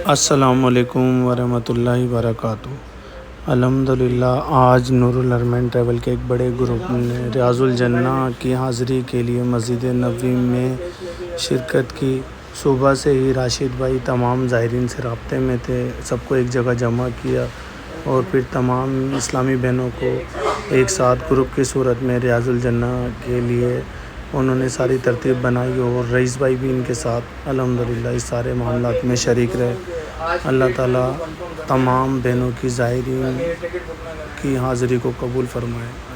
السلام علیکم ورحمۃ اللہ وبرکاتہ۔ الحمدللہ آج نور الحرمین ٹریول کے ایک بڑے گروپ نے ریاض الجنہ کی حاضری کے لیے مسجد نبوی میں شرکت کی۔ صبح سے ہی راشد بھائی تمام زائرین سے رابطے میں تھے، سب کو ایک جگہ جمع کیا اور پھر تمام اسلامی بہنوں کو ایک ساتھ گروپ کی صورت میں ریاض الجنہ کے لیے انہوں نے ساری ترتیب بنائی اور رئیس بھائی بھی ان کے ساتھ الحمدللہ اس سارے معاملات میں شریک رہے۔ اللہ تعالیٰ تمام بہنوں کی زائرین کی حاضری کو قبول فرمائے۔